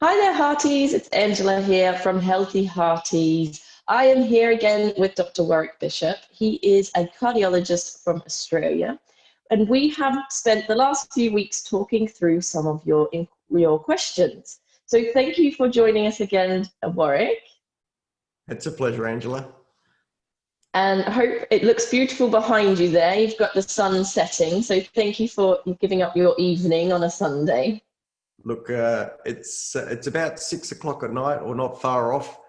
Hi there, Hearties. It's Angela here from Healthy Hearties. I am here again with Dr. Warrick Bishop. He is a cardiologist from Australia, and we have spent the last few weeks talking through some of your questions. So thank you for joining us again, Warrick. It's a pleasure, Angela. And I hope it looks beautiful behind you there. You've got the sun setting, so thank you for giving up your evening on a Sunday. Look, it's about 6 o'clock at night, or not far off,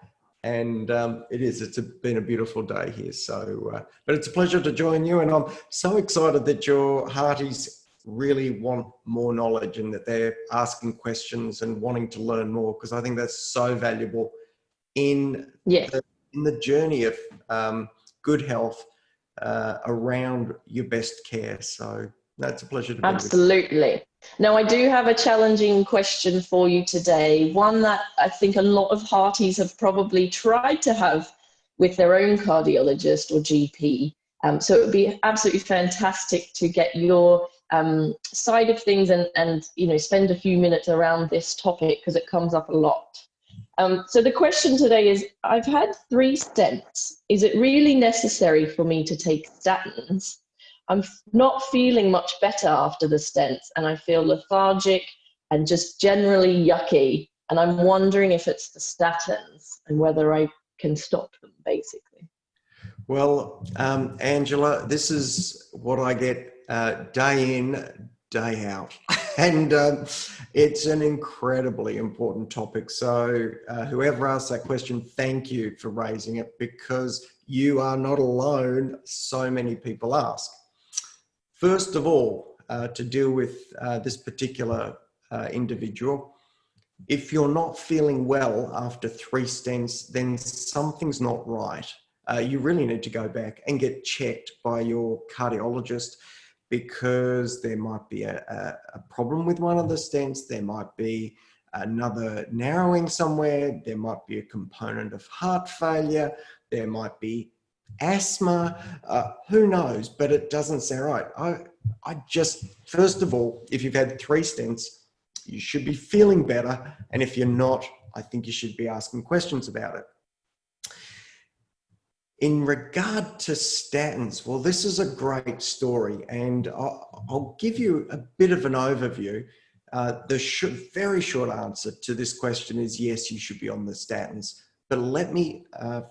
and it's been a beautiful day here. So, but it's a pleasure to join you, and I'm so excited that your hearties really want more knowledge and that they're asking questions and wanting to learn more, because I think that's so valuable in the journey of good health around your best care. So that's a pleasure to be with you. Absolutely. Now, I do have a challenging question for you today, one that I think a lot of hearties have probably tried to have with their own cardiologist or GP. So it would be absolutely fantastic to get your side of things and spend a few minutes around this topic, because it comes up a lot. So the question today is, I've had 3 stents. Is it really necessary for me to take statins? I'm not feeling much better after the stents, and I feel lethargic and just generally yucky. And I'm wondering if it's the statins and whether I can stop them, basically. Well, Angela, this is what I get day in, day out. And it's an incredibly important topic. So whoever asked that question, thank you for raising it, because you are not alone. So many people ask. First of all, to deal with this particular individual, if you're not feeling well after 3 stents, then something's not right. You really need to go back and get checked by your cardiologist, because there might be a problem with one of the stents. There might be another narrowing somewhere. There might be a component of heart failure. There might be asthma, who knows, but it doesn't sound right. I just, first of all, if you've had 3 stents, you should be feeling better. And if you're not, I think you should be asking questions about it. In regard to statins, well, this is a great story, and I'll give you a bit of an overview. The very short answer to this question is yes, you should be on the statins. But let me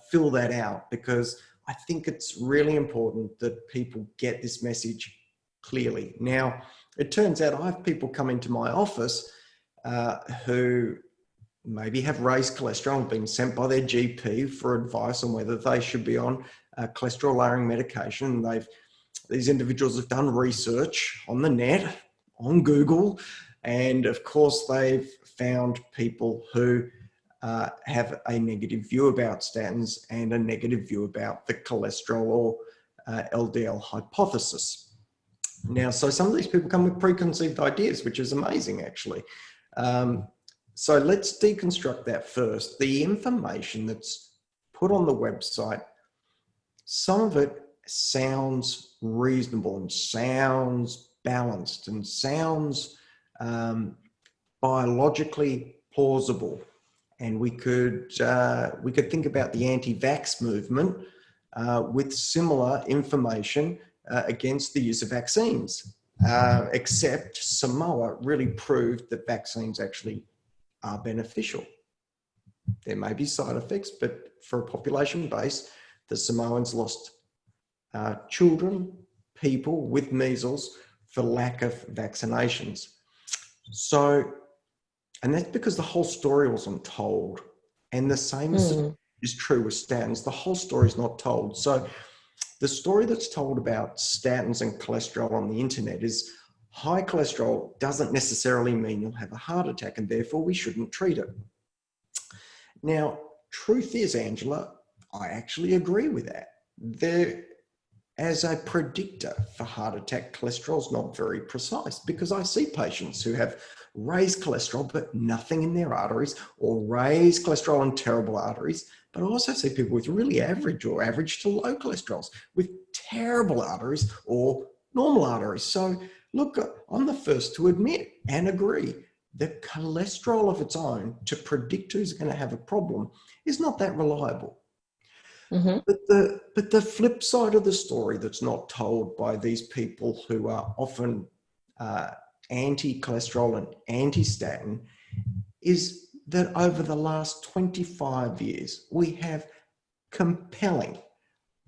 fill that out, because I think it's really important that people get this message clearly. Now, it turns out I have people come into my office who maybe have raised cholesterol and been sent by their GP for advice on whether they should be on cholesterol lowering medication. These individuals have done research on the net, on Google, and of course they've found people who have a negative view about statins and a negative view about the cholesterol or LDL hypothesis. Now, so some of these people come with preconceived ideas, which is amazing, actually. So let's deconstruct that first. The information that's put on the website, some of it sounds reasonable and sounds balanced and sounds biologically plausible. And we could think about the anti-vax movement with similar information against the use of vaccines, except Samoa really proved that vaccines actually are beneficial. There may be side effects, but for a population base, the Samoans lost children, people with measles for lack of vaccinations. So, and that's because the whole story wasn't told. And the same is true with statins. The whole story is not told. So the story that's told about statins and cholesterol on the internet is high cholesterol doesn't necessarily mean you'll have a heart attack, and therefore we shouldn't treat it. Now, truth is, Angela, I actually agree with that. As a predictor for heart attack, cholesterol is not very precise, because I see patients who have raised cholesterol but nothing in their arteries, or raised cholesterol and terrible arteries. But I also see people with really average or average to low cholesterols with terrible arteries or normal arteries. So look, I'm the first to admit and agree the cholesterol of its own to predict who's going to have a problem is not that reliable. Mm-hmm. But the flip side of the story that's not told by these people who are often anti-cholesterol and anti-statin is that over the last 25 years, we have compelling,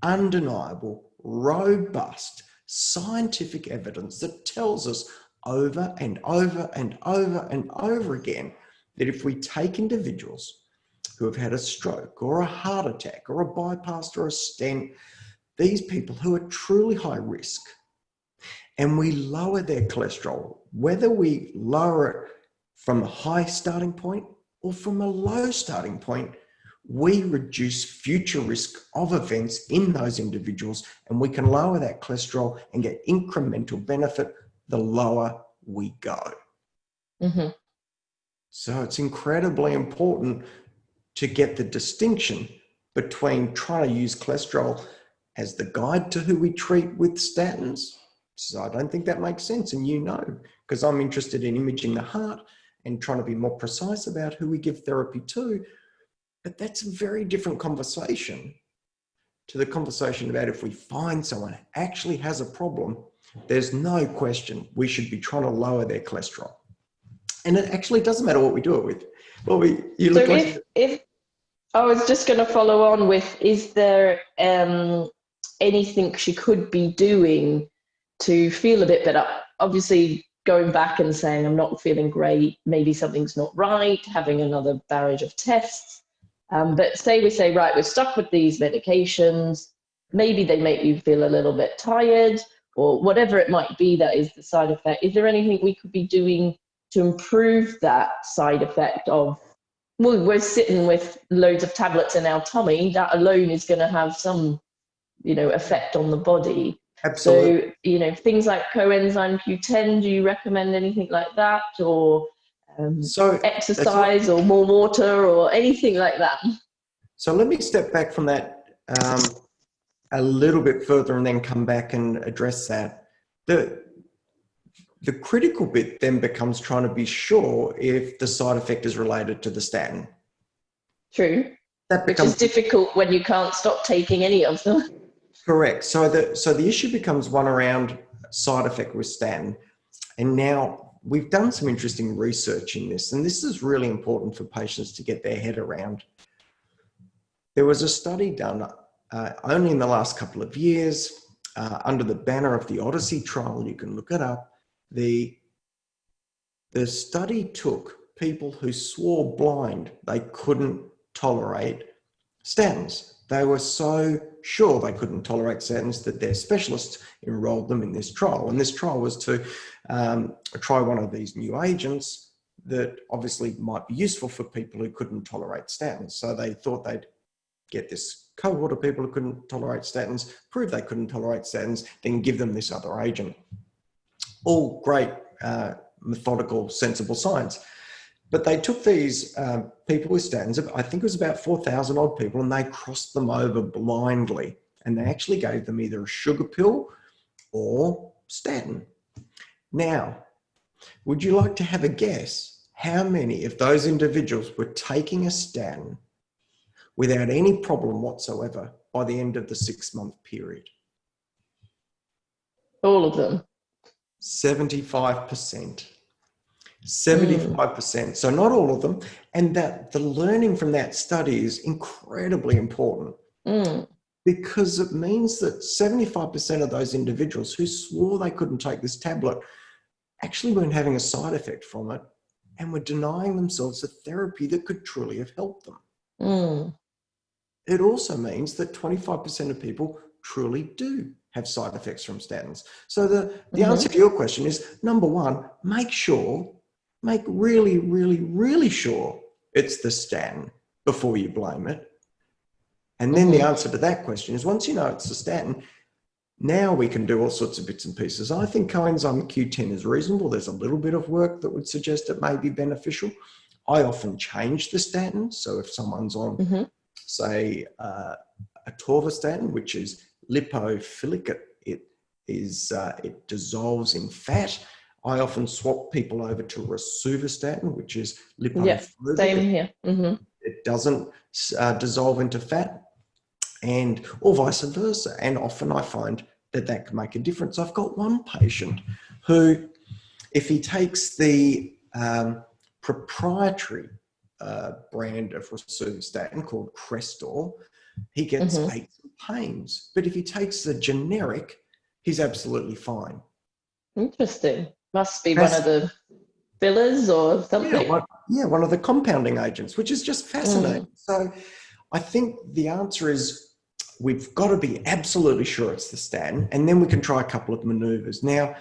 undeniable, robust scientific evidence that tells us over and over and over and over again that if we take individuals who have had a stroke or a heart attack or a bypass or a stent, these people who are truly high risk, and we lower their cholesterol, whether we lower it from a high starting point or from a low starting point, we reduce future risk of events in those individuals, and we can lower that cholesterol and get incremental benefit the lower we go. Mm-hmm. So it's incredibly important to get the distinction between trying to use cholesterol as the guide to who we treat with statins. So I don't think that makes sense, and because I'm interested in imaging the heart and trying to be more precise about who we give therapy to. But that's a very different conversation to the conversation about if we find someone actually has a problem, there's no question we should be trying to lower their cholesterol. And it actually doesn't matter what we do it with. Well, you look if I was just going to follow on with, is there anything she could be doing to feel a bit better? Obviously, going back and saying, I'm not feeling great, maybe something's not right, having another barrage of tests. But say we say, right, we're stuck with these medications, maybe they make you feel a little bit tired, or whatever it might be that is the side effect. Is there anything we could be doing to improve that side effect of, well, we're sitting with loads of tablets in our tummy, that alone is going to have some, effect on the body. Absolutely. So, things like coenzyme Q10, do you recommend anything like that? Or exercise or more water or anything like that? So let me step back from that a little bit further and then come back and address that. The critical bit then becomes trying to be sure if the side effect is related to the statin. True. Which is difficult when you can't stop taking any of them. Correct. So the issue becomes one around side effect with statin. And now we've done some interesting research in this, and this is really important for patients to get their head around. There was a study done only in the last couple of years under the banner of the Odyssey trial. You can look it up. The study took people who swore blind they couldn't tolerate statins. They were so sure they couldn't tolerate statins that their specialists enrolled them in this trial. And this trial was to try one of these new agents that obviously might be useful for people who couldn't tolerate statins. So they thought they'd get this cohort of people who couldn't tolerate statins, prove they couldn't tolerate statins, then give them this other agent. All great, methodical, sensible science. But they took these people with statins, I think it was about 4,000 odd people, and they crossed them over blindly. And they actually gave them either a sugar pill or statin. Now, would you like to have a guess how many of those individuals were taking a statin without any problem whatsoever by the end of the 6-month period? All of them. 75%. 75%. So not all of them. And that the learning from that study is incredibly important because it means that 75% of those individuals who swore they couldn't take this tablet actually weren't having a side effect from it and were denying themselves a therapy that could truly have helped them. It also means that 25% of people truly do have side effects from statins. So the answer to your question is, number one, make really, really, really sure it's the statin before you blame it. And then the answer to that question is, once you know it's the statin, now we can do all sorts of bits and pieces. I think coenzyme Q10 is reasonable. There's a little bit of work that would suggest it may be beneficial. I often change the statin. So if someone's on, say, atorvastatin, which is lipophilic, it dissolves in fat. I often swap people over to rosuvastatin, which is Yeah, lipophilic. same here. It doesn't dissolve into fat, and or vice versa. And often I find that can make a difference. I've got one patient who, if he takes the proprietary brand of rosuvastatin called Crestor, he gets aches and pains. But if he takes the generic, he's absolutely fine. Interesting. Must be one of the fillers or something. One of the compounding agents, which is just fascinating. So I think the answer is we've got to be absolutely sure it's the statin, and then we can try a couple of maneuvers. Now,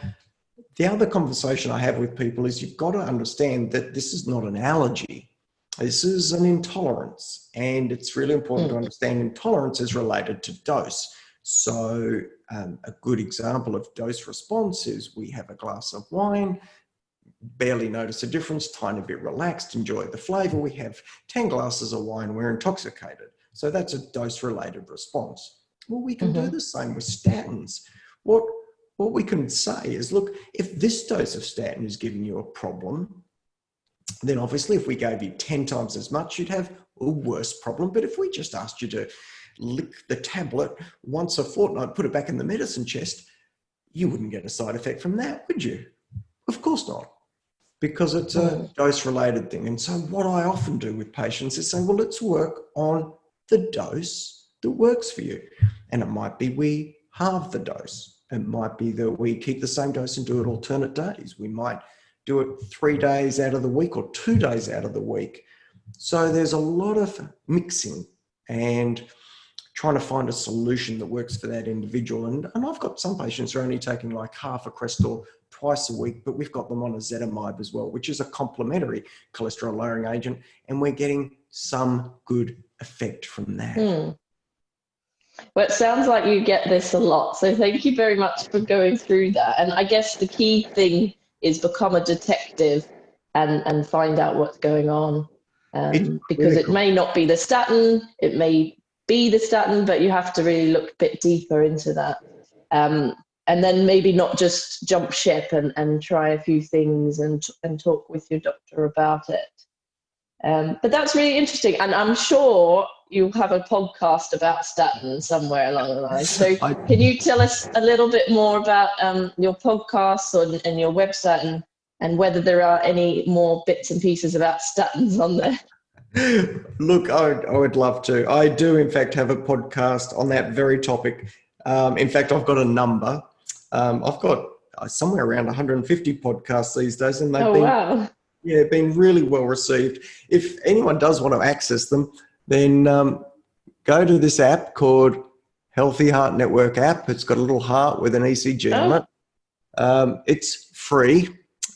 the other conversation I have with people is you've got to understand that this is not an allergy. This is an intolerance, and it's really important to understand intolerance is related to dose. So a good example of dose response is we have a glass of wine, barely notice a difference, tiny bit relaxed, enjoy the flavor. We have 10 glasses of wine, we're intoxicated. So that's a dose-related response. Well, we can do the same with statins. What we can say is, look, if this dose of statin is giving you a problem, then obviously if we gave you 10 times as much, you'd have a worse problem. But if we just asked you to lick the tablet once a fortnight, put it back in the medicine chest, you wouldn't get a side effect from that, would you? Of course not, because it's a dose-related thing. And so what I often do with patients is say, well, let's work on the dose that works for you. And it might be we halve the dose. It might be that we keep the same dose and do it alternate days. We might do it 3 days out of the week or 2 days out of the week. So there's a lot of mixing and trying to find a solution that works for that individual. And I've got some patients who are only taking like half a Crestor twice a week, but we've got them on ezetimibe as well, which is a complementary cholesterol lowering agent. And we're getting some good effect from that. Well, it sounds like you get this a lot. So thank you very much for going through that. And I guess the key thing is become a detective and find out what's going on. Because it may not be the statin, it may be the statin, but you have to really look a bit deeper into that. And then maybe not just jump ship and try a few things and talk with your doctor about it. But that's really interesting. And I'm sure you'll have a podcast about statins somewhere along the line. So can you tell us a little bit more about your podcasts and your website and whether there are any more bits and pieces about statins on there? Look, I would love to. I do, in fact, have a podcast on that very topic. In fact, I've got a number. I've got somewhere around 150 podcasts these days, and they've been really well received. If anyone does want to access them, then go to this app called Healthy Heart Network app. It's got a little heart with an ECG on it. It's free,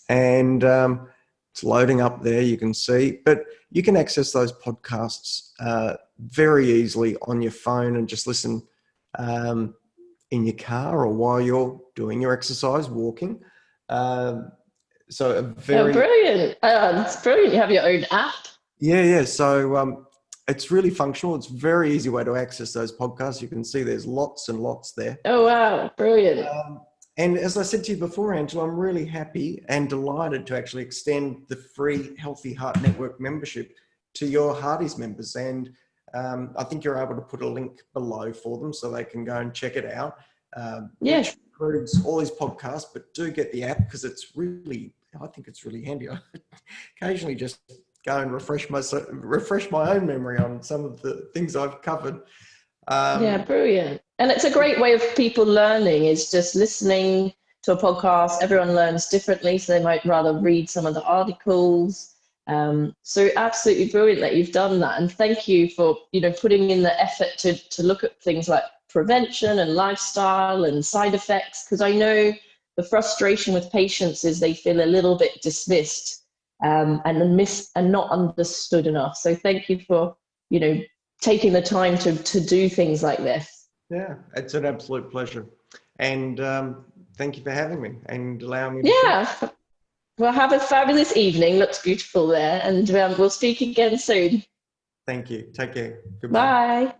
and it's loading up there, you can see. But you can access those podcasts very easily on your phone and just listen in your car or while you're doing your exercise, walking. So brilliant. It's brilliant. You have your own app. Yeah. So it's really functional. It's a very easy way to access those podcasts. You can see there's lots and lots there. Oh, wow. Brilliant. And as I said to you before, Angela, I'm really happy and delighted to actually extend the free Healthy Heart Network membership to your Hearties members. And I think you're able to put a link below for them so they can go and check it out. Which includes all these podcasts, but do get the app because I think it's really handy. I occasionally just go and refresh my own memory on some of the things I've covered. Brilliant. And it's a great way of people learning is just listening to a podcast. Everyone learns differently, so they might rather read some of the articles. So absolutely brilliant that you've done that. And thank you for, putting in the effort to look at things like prevention and lifestyle and side effects, because I know the frustration with patients is they feel a little bit dismissed and not understood enough. So thank you for, taking the time to do things like this. Yeah, it's an absolute pleasure. And thank you for having me and allowing me to share. Well, have a fabulous evening. Looks beautiful there. And we'll speak again soon. Thank you. Take care. Goodbye. Bye.